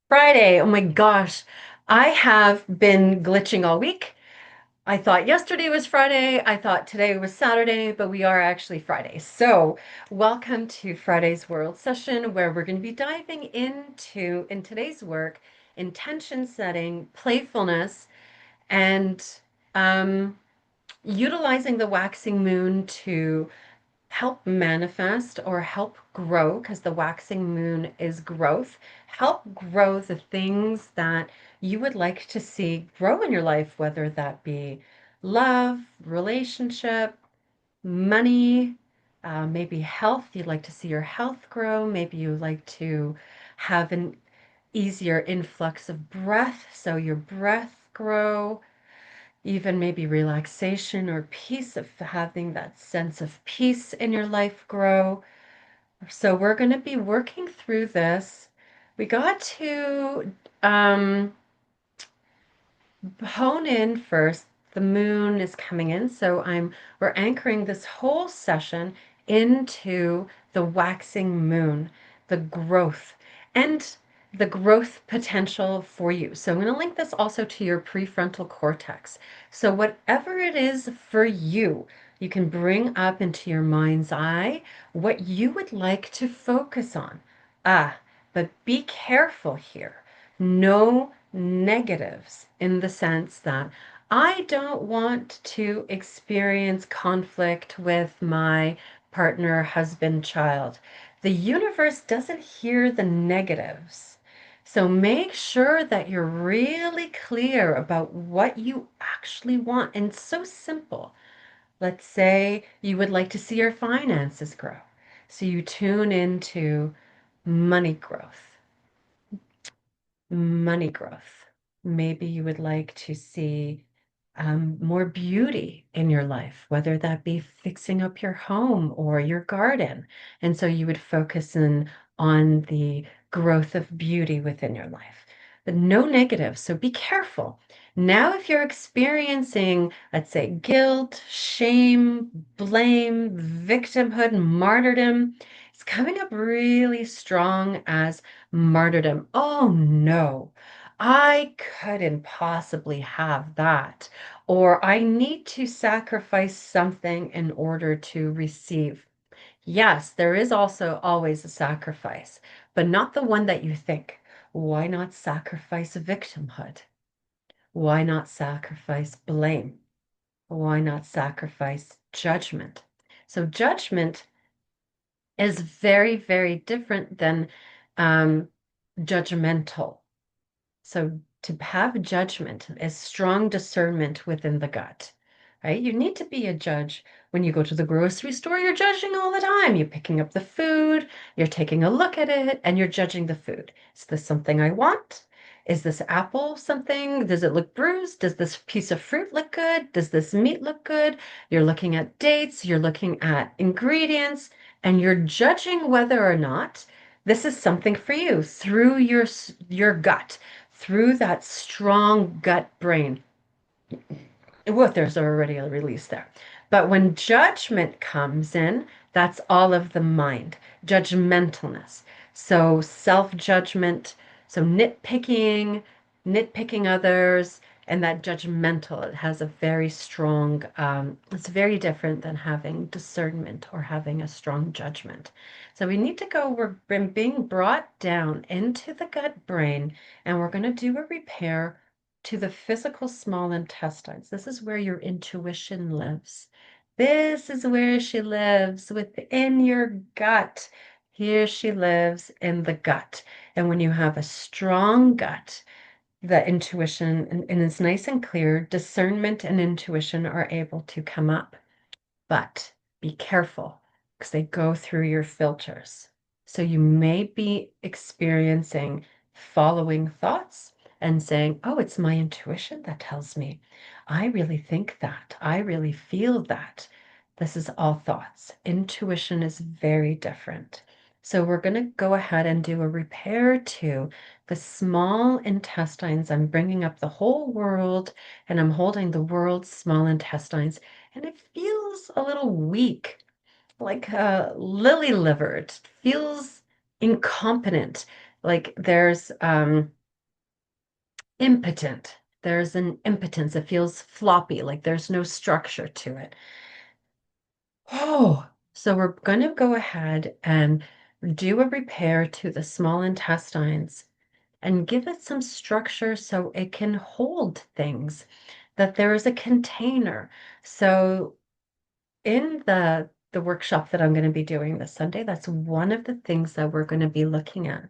Friday. Oh my gosh. I have been glitching all week. I thought yesterday was Friday. I thought today was Saturday, but we are actually Friday. So, welcome to Friday's World Session, where we're going to be diving into, in today's work, intention setting, playfulness, and um, utilizing the waxing moon to help manifest or help grow, because the waxing moon is growth, help grow the things that you would like to see grow in your life, whether that be love, relationship, money, maybe health. You'd like to see your health grow. Maybe you like to have an easier influx of breath, so your breath grow, even maybe relaxation or peace, of having that sense of peace in your life grow. So we're going to be working through this. We got to hone in first. The moon is coming in, so we're anchoring this whole session into the waxing moon, the growth, and the growth potential for you. So I'm going to link this also to your prefrontal cortex. So whatever it is for you, you can bring up into your mind's eye what you would like to focus on. But be careful here. No negatives, in the sense that I don't want to experience conflict with my partner, husband, child. The universe doesn't hear the negatives. So make sure that you're really clear about what you actually want. And it's so simple. Let's say you would like to see your finances grow. So you tune into money growth. Money growth. Maybe you would like to see more beauty in your life, whether that be fixing up your home or your garden. And so you would focus in on the growth of beauty within your life, but no negative. So be careful. Now, if you're experiencing, let's say, guilt, shame, blame, victimhood, martyrdom, it's coming up really strong as martyrdom. Oh no, I couldn't possibly have that. Or I need to sacrifice something in order to receive. Yes, there is also always a sacrifice, but not the one that you think. Why not sacrifice victimhood? Why not sacrifice blame? Why not sacrifice judgment? So, judgment is very, very different than um, judgmental. So to have judgment is strong discernment within the gut, right? You need to be a judge. When you go to the grocery store, you're judging all the time. You're picking up the food, you're taking a look at it, and you're judging the food. Is this something I want? Is this apple something? Does it look bruised? Does this piece of fruit look good? Does this meat look good? You're looking at dates, you're looking at ingredients, and you're judging whether or not this is something for you through your gut, through that strong gut brain. Well, there's already a release there. But when judgment comes in, that's all of the mind, judgmentalness. So self-judgment, so nitpicking others, and that judgmental, it has a very strong, it's very different than having discernment or having a strong judgment. So we need to go, we're being brought down into the gut brain, and we're going to do a repair to the physical small intestines. This is where your intuition lives. This is where she lives within your gut. Here she lives in the gut. And when you have a strong gut, the intuition, and it's nice and clear, discernment and intuition are able to come up. But be careful, because they go through your filters. So you may be experiencing following thoughts and saying, oh, it's my intuition that tells me. I really think that. I really feel that. This is all thoughts. Intuition is very different. So we're going to go ahead and do a repair to the small intestines. I'm bringing up the whole world, and I'm holding the world's small intestines, and it feels a little weak, like lily livered. Feels incompetent. Like there's impotent. There's an impotence. It feels floppy, like there's no structure to it. Oh, so we're going to go ahead and do a repair to the small intestines and give it some structure so it can hold things, that there is a container. So in the workshop that I'm going to be doing this Sunday, that's one of the things that we're going to be looking at,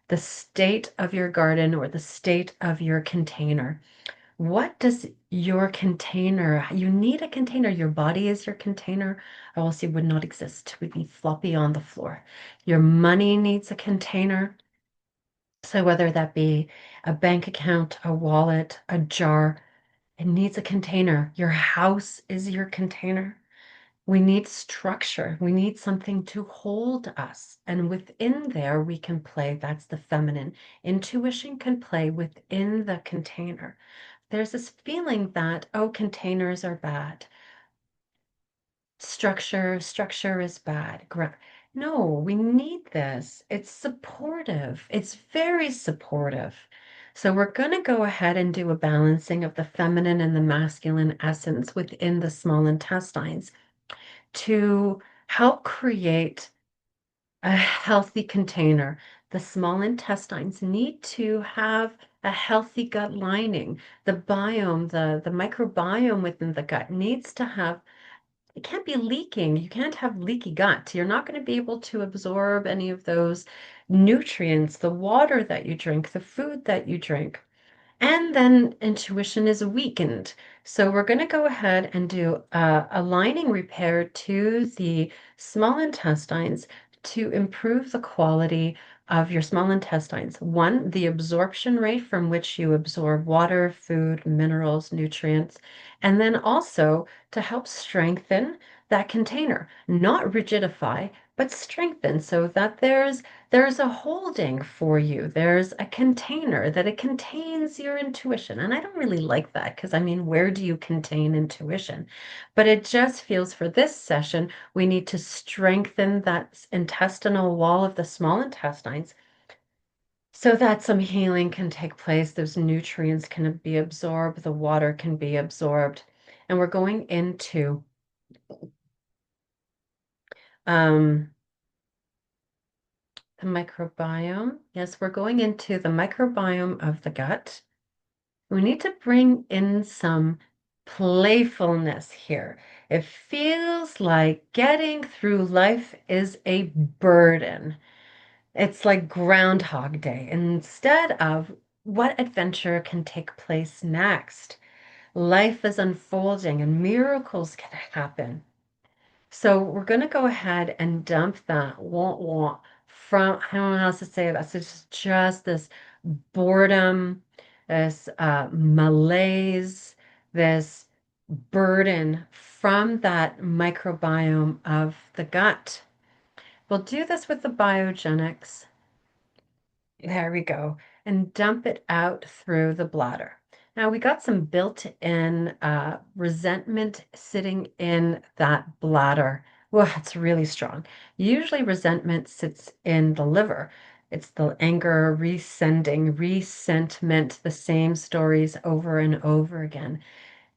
the state of your garden or the state of your container. What does your container, you need a container. Your body is your container, or else you would not exist. We'd be floppy on the floor. Your money needs a container. So whether that be a bank account, a wallet, a jar, it needs a container. Your house is your container. We need structure. We need something to hold us. And within there, we can play. That's the feminine. Intuition can play within the container. There's this feeling that, oh, containers are bad. Structure is bad. No, we need this. It's supportive. It's very supportive. So we're going to go ahead and do a balancing of the feminine and the masculine essence within the small intestines to help create a healthy container. The small intestines need to have a healthy gut lining. The biome, the microbiome within the gut needs to have, it can't be leaking. You can't have leaky gut. You're not going to be able to absorb any of those nutrients, the water that you drink, the food that you drink. And then intuition is weakened. So we're going to go ahead and do a lining repair to the small intestines to improve the quality of your small intestines. One, the absorption rate from which you absorb water, food, minerals, nutrients, and then also to help strengthen that container, not rigidify, but strengthen so that there's a holding for you. There's a container that it contains your intuition. And I don't really like that because I mean, where do you contain intuition? But it just feels for this session, we need to strengthen that intestinal wall of the small intestines so that some healing can take place. Those nutrients can be absorbed, the water can be absorbed. And we're going into um, the microbiome. Yes, we're going into the microbiome of the gut. We need to bring in some playfulness here. It feels like getting through life is a burden. It's like Groundhog Day instead of what adventure can take place next. Life is unfolding and miracles can happen. So we're going to go ahead and dump that want from, I don't know how else to say that. So it's just this boredom, this malaise, this burden from that microbiome of the gut. We'll do this with the biogenics. There we go. And dump it out through the bladder. Now we got some built-in resentment sitting in that bladder. Well, it's really strong. Usually resentment sits in the liver. It's the anger, resentment, the same stories over and over again.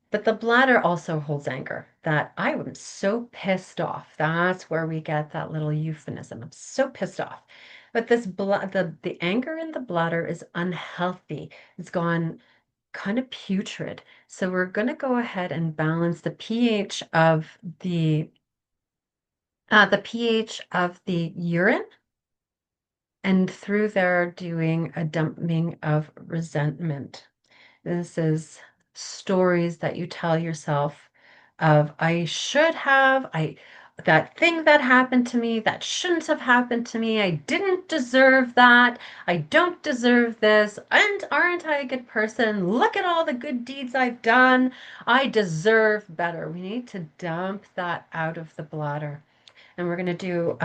But the bladder also holds anger, that I am so pissed off. That's where we get that little euphemism. I'm so pissed off. But the anger in the bladder is unhealthy. It's gone kind of putrid. So we're going to go ahead and balance the pH of the urine, and through there doing a dumping of resentment. This is stories that you tell yourself of I should have, I that thing that happened to me that shouldn't have happened to me. I didn't deserve that. I don't deserve this. And aren't I a good person? Look at all the good deeds I've done. I deserve better. We need to dump that out of the bladder. And we're going to do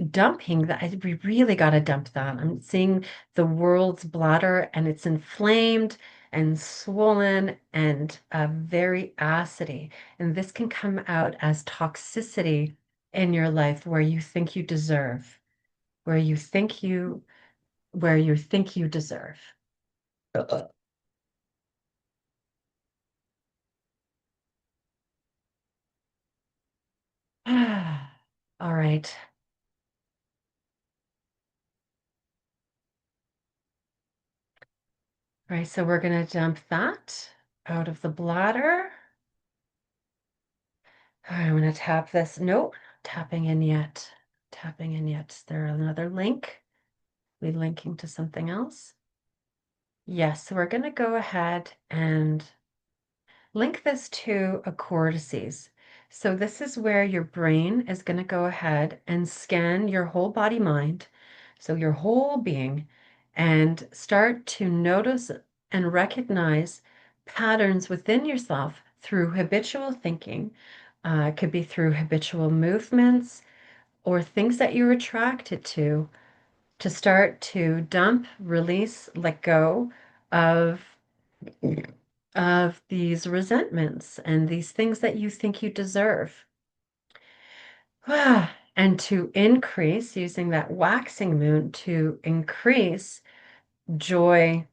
dumping that. We really got to dump that. I'm seeing the world's bladder and it's inflamed and swollen and very acidy. And this can come out as toxicity in your life where you think you deserve, where you think you deserve. All right. All right, so we're going to dump that out of the bladder. All right, I'm going to tap this. Nope, tapping in yet. Tapping in yet. Is there another link? We linking to something else? Yes, so we're going to go ahead and link this to a cortices. So this is where your brain is going to go ahead and scan your whole body mind, so your whole being, and start to notice and recognize patterns within yourself through habitual thinking. It could be through habitual movements or things that you're attracted to start to dump, release, let go of these resentments and these things that you think you deserve. And to increase, using that waxing moon to increase joy,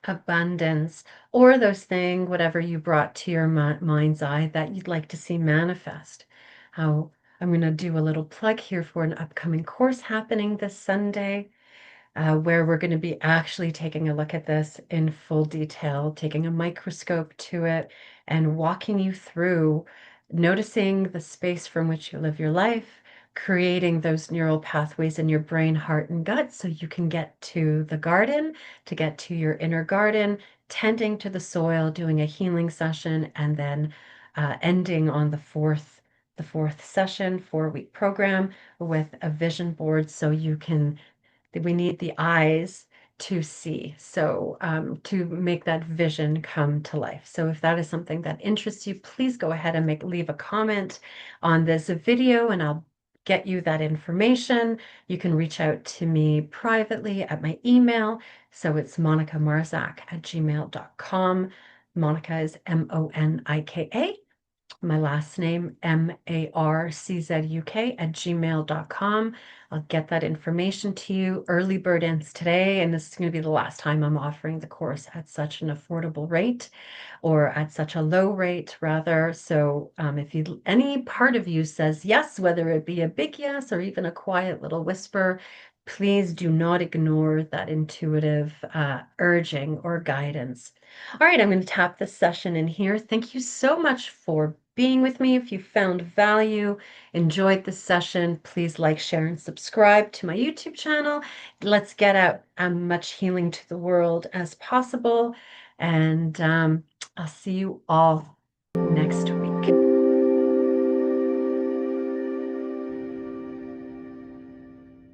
abundance, or those things, whatever you brought to your mind's eye that you'd like to see manifest. How I'm going to do a little plug here for an upcoming course happening this Sunday. Where we're going to be actually taking a look at this in full detail, taking a microscope to it and walking you through noticing the space from which you live your life, creating those neural pathways in your brain, heart, and gut so you can get to the garden, to get to your inner garden, tending to the soil, doing a healing session, and then ending on the fourth session, 4-week program with a vision board so you can we need the eyes to see, so to make that vision come to life. So if that is something that interests you, please go ahead and leave a comment on this video and I'll get you that information. You can reach out to me privately at my email. So it's monikamarzak@gmail.com. Monika is Monika. My last name, MARCZUK@gmail.com. I'll get that information to you. Early bird ends today, and this is going to be the last time I'm offering the course at such an affordable rate, or at such a low rate, rather. So if any part of you says yes, whether it be a big yes or even a quiet little whisper, please do not ignore that intuitive urging or guidance. All right, I'm going to tap this session in here. Thank you so much for being with me. If you found value, enjoyed this session, please like, share, and subscribe to my YouTube channel. Let's get out as much healing to the world as possible. And I'll see you all next week.